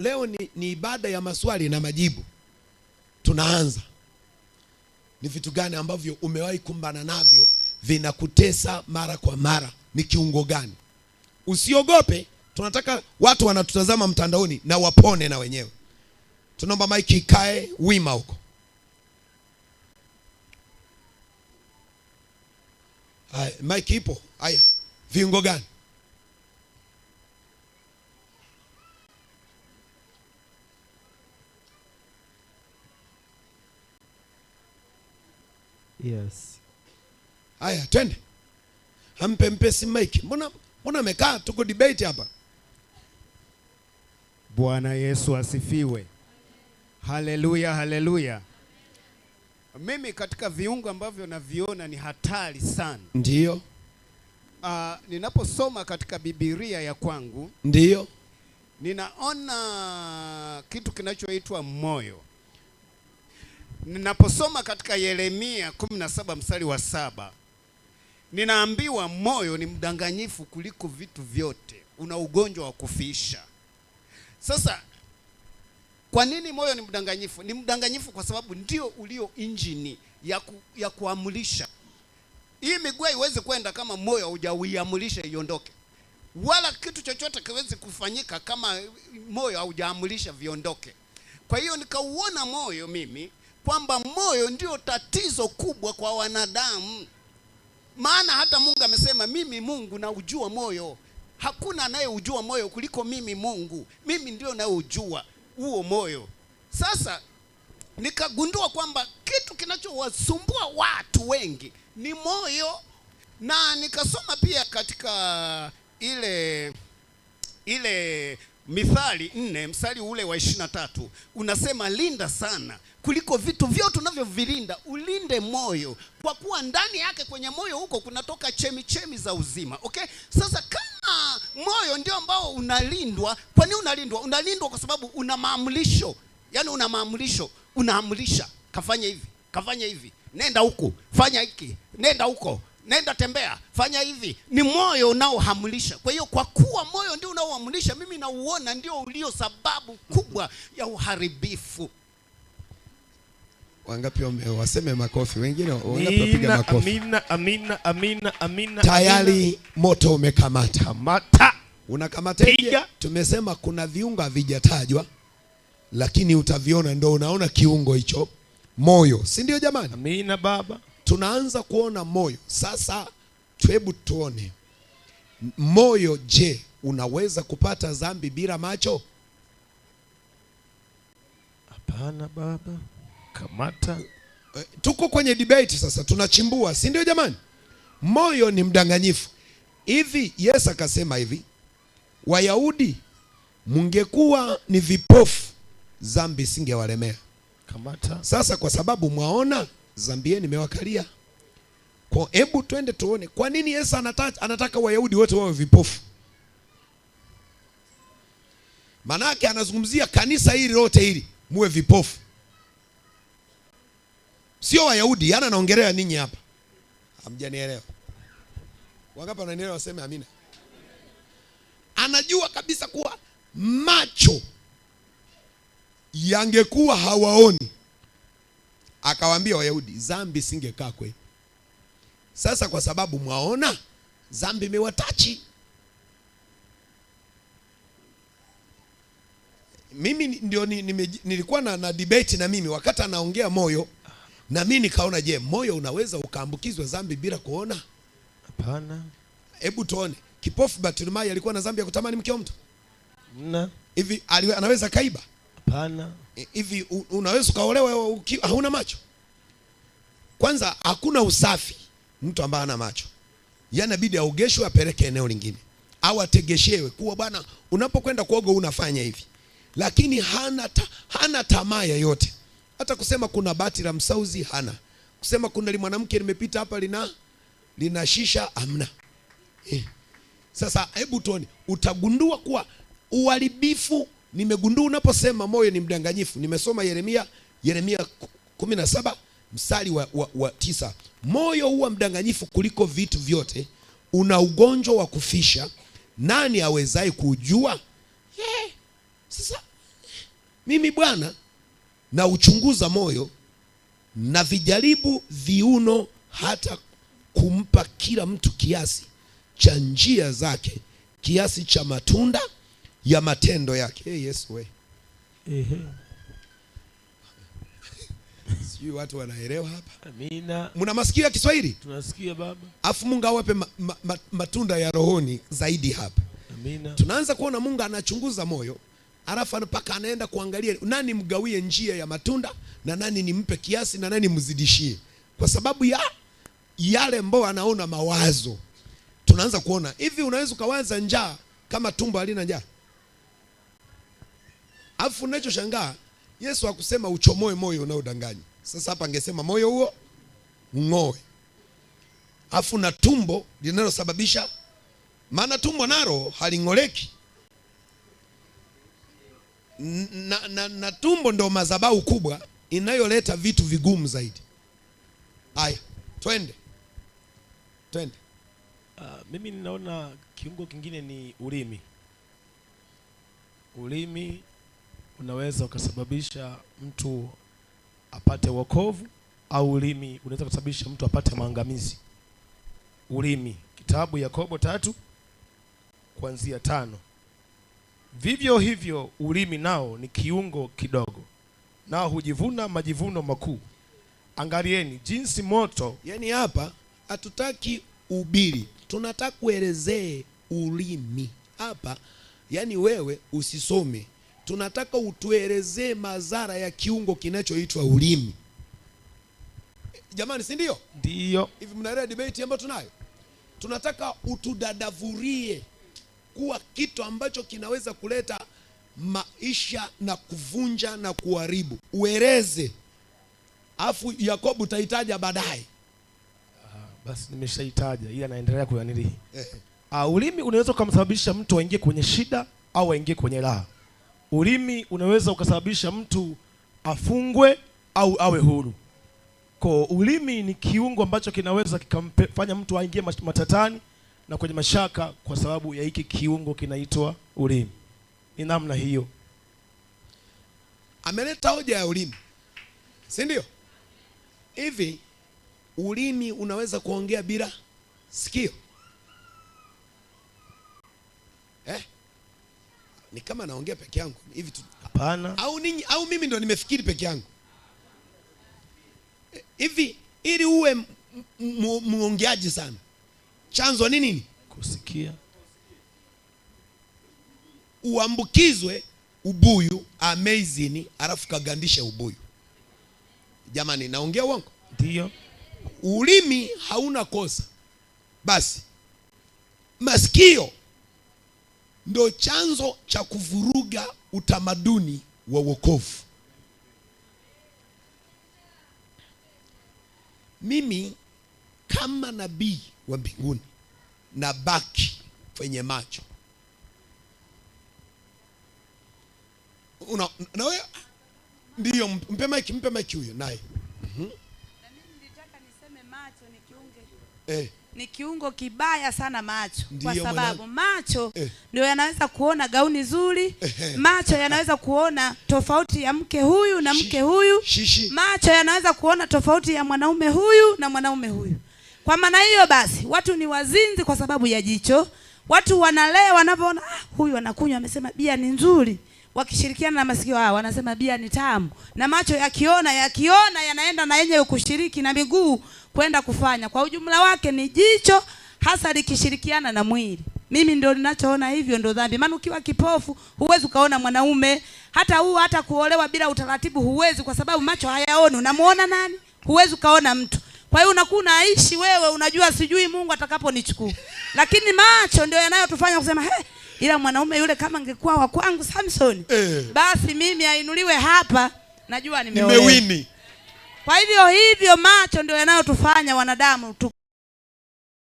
leo ni ibada ya maswali na majibu. Tunaanza. Ni vitu gani ambavyo umewahi kumbana navyo vinakutesa mara kwa mara? Ni kiungo gani? Usiogope, tunataka watu wanatutazama mtandaoni na wapone na wenyewe. Tunaomba maiki ikae wima huko. Haya, maiki ipo. Haya, viungo gani? Yes. Haya, twende. Mpe si maiki. Mbona amekaa, tuko debate hapa. Bwana Yesu asifiwe. Haleluya, haleluya. Mimi katika viungo ambavyo naviona ni hatari sana. Ndiyo. Ninaposoma katika Biblia ya kwangu, ndiyo, ninaona kitu kinachoitwa moyo. Ninaposoma katika Yeremia 17 mstari wa 7, ninaambiwa moyo ni mdanganyifu kuliko vitu vyote, una ugonjwa wa kufisha. Sasa kwa nini moyo ni mdanganyifu? Ni mdanganyifu kwa sababu ndio ulio injini ya kuamulisha. Hii miguu iweze kwenda kama moyo hujauamulisha iondoke. Wala kitu chochote kiwezi kufanyika kama moyo haujaamulisha viondoke. Kwa hiyo nikauona moyo mimi kwamba moyo ndio tatizo kubwa kwa wanadamu. Maana hata Mungu amesema mimi Mungu na ujua moyo. Hakuna anayeujua moyo kuliko mimi Mungu. Mimi ndio nayeujua huo moyo. Sasa nikagundua kwamba kitu kinachowasumbua watu wengi ni moyo. Na nikasoma pia katika ile Mithali 4 mstari ule wa 23, unasema linda sana kuliko vitu vyote unavyovilinda, ulinde moyo, kwa kuwa ndani yake kwenye moyo huko kunatoka chemichemi za uzima. Okay? Sasa kama moyo ndio ambao unalindwa, kwa nini unalindwa? Unalindwa kwa sababu una maamulisho. Yaani una maamulisho, unaamulisha, kafanya hivi, kafanya hivi, nenda huku, fanya hiki, nenda huko, nenda tembea, fanya hivi. Ni moyo unaohamulisha. Kwa hiyo kwa kuwa moyo ndio unaohamulisha, mimi nauona ndio ulio sababu kubwa ya uharibifu. Wangapi waseme makofi? Wengine wangapi wapiga makofi? Amina, amina, amina, amina. Tayari moto umekamata. Kamata. Unakamataje? Tumesema kuna viungo havijatajwa, lakini utaviona, ndio unaona kiungo hicho moyo, si ndio jamani? Amina baba. Tunaanza kuona moyo sasa. Hebu tuone moyo. Je, unaweza kupata dhambi bila macho? Hapana baba. Kamata. Tuko kwenye debate sasa, tunachimbua, si ndio jamani? Moyo ni mdanganyifu. Hivi Yesu akasema hivi, Wayahudi mungekuwa ni vipofu, dhambi singewalemea. Kamata. Sasa kwa sababu mwaona, dhambi yenu imewakalia. Kwa hebu twende tuone kwa nini Yesu anataka Wayahudi wote wawe vipofu. Manake anazungumzia kanisa hili lote hili muwe vipofu. Sio Wayahudi, yana naongelea ninyi hapa. Hamjanielewa. Wangapi wananielewa waseme amina. Anajua kabisa kuwa macho yangekuwa hawaoni, akawaambia Wayahudi dhambi singekaa kwenu. Sasa kwa sababu mwaona, dhambi imewatachi. Mimi ndio nilikuwa na debate na mimi wakati anaongea moyo, na mimi nikaona, je, moyo unaweza ukaambukizwa dhambi bila kuona? Hapana. Hebu tuone. Kipofu Bartimayo alikuwa na dhambi ya kutamani mke wa mtu? Mna. Hivi anaweza kaiba? Hapana. Hivi unaweza ukaolewa hauna macho? Kwanza hakuna usafi mtu ambaye ana macho. Yanabidi aogeshwe, apeleke eneo lingine, au ategeshewe kuwa bwana unapokwenda kuoga unafanya hivi. Lakini hana tamaa yoyote. Hata kusema kuna bati la msauzi hana. Kusema kuna mwanamke limepita hapa lina shisha hamna. Sasa hebu tuone, utagundua kuwa uharibifu. Nimegundua unaposema moyo ni mdanganyifu. Nimesoma Yeremia 17 mstari wa 9. Moyo huwa mdanganyifu kuliko vitu vyote, una ugonjwa wa kufisha, nani awezaye kujua? Sasa Mimi Bwana na uchunguza moyo na vijaribu viuno, hata kumpa kila mtu kiasi cha njia zake, kiasi cha matunda ya matendo yake. Hey, Yesu we. Sijui watu wanaelewa hapa. Amina. Mna masikio ya Kiswahili? Tunasikia baba. Afu Mungu awape matunda ya rohoni zaidi hapa. Amina. Tunaanza kuona Mungu anachunguza moyo, alafu mpaka anaenda kuangalia nani mgawie njia ya matunda na nani nimpe kiasi na nani mzidishie, kwa sababu ya yale ambao anaona mawazo. Tunaanza kuona hivi, unaweza ukawaza njaa kama tumbo halina njaa. Alafu unachoshangaa, Yesu hakusema uchomoe moyo unaodanganya. Sasa hapa angesema moyo huo ng'oe. Alafu na tumbo linalosababisha, maana tumbo nalo haling'oleki. Na tumbo ndo madhabahu kubwa inayoleta vitu vigumu zaidi. Aya, twende. Mimi ninaona kiungo kingine ni ulimi. Ulimi unaweza ukasababisha mtu apate wokovu, au ulimi unaweza kusababisha mtu apate maangamizi. Ulimi, kitabu Yakobo 3:5. Vivyo hivyo ulimi nao ni kiungo kidogo, nao hujivuna majivuno makuu. Angalieni jinsi moto. Yani hapa hatutaki ubiri, tunataka kuelezee ulimi hapa. Yani wewe usisome, tunataka utuelezee madhara ya kiungo kinachoitwa ulimi. Jamani, si ndio? Ndio. Hivi mnaelewa debate ambayo tunayo? Tunataka utudadavurie kuwa kitu ambacho kinaweza kuleta maisha na kuvunja na kuharibu. Ueleze. Afu Yakobo utahitaja baadaye. Basi nimeshaitaja, ila naendelea kuyanili. Ulimi unaweza kumsababisha mtu aingie kwenye shida au aingie kwenye raha. Ulimi unaweza ukasababisha mtu afungwe au awe huru. Kwa ulimi ni kiungo ambacho kinaweza kikamfanya mtu aingie matatani na kwenye mashaka, kwa sababu ya hiki kiungo kinaitwa ulimi. Ni namna hiyo. Ameleta hoja ya ulimi, si ndio? Hivi ulimi unaweza kuongea bila sikio? Ni kama naongea peke yangu hivi tu? Hapana. Au mimi ndo nimefikiri peke yangu? Hivi ili uwe muongeaji sana, chanzo ni nini? Kusikia. Uambukizwe ubuyu amazing, alafu kagandisha ubuyu. Jamani, naongea uongo? Ndio. Ulimi hauna kosa. Basi masikio ndo chanzo cha kuvuruga utamaduni wa wokovu. Mimi kama nabii wa mbinguni na baki kwenye macho. Na wewe ndio mpe mic huyo naye. Na mimi nilitaka niseme macho ni kiungo. Ni kiungo kibaya sana macho. Kwa sababu macho ndio yanaweza kuona gauni zuri. Macho yanaweza kuona tofauti ya mke huyu na mke huyu. Macho yanaweza kuona tofauti ya mwanaume huyu na mwanaume huyu. Kwa maana hiyo basi watu ni wazinzi kwa sababu ya jicho. Watu wanalewa wanapoona huyu anakunywa, amesema bia ni nzuri. Wakishirikiana na masikio hao wanasema bia ni tamu. Na macho yakiona yanaenda na yenyewe kushiriki, na miguu kwenda kufanya. Kwa ujumla wake ni jicho hasa likishirikiana na mwili. Mimi ndio ninachoona hivyo ndio dhambi. Maana ukiwa kipofu huwezi ukaona mwanaume, hata kuolewa bila utaratibu huwezi, kwa sababu macho hayaoni. Unamuona nani? Huwezi ukaona mtu. Kwa hiyo unakuwa unaishi wewe unajua sijui Mungu atakaponichukua. Lakini macho ndio yanayotufanya kusema ila mwanaume yule kama angekuwa wa kwangu Samson, basi mimi ainuliwe hapa, najua nimewini. Kwa hivyo macho ndio yanayotufanya wanadamu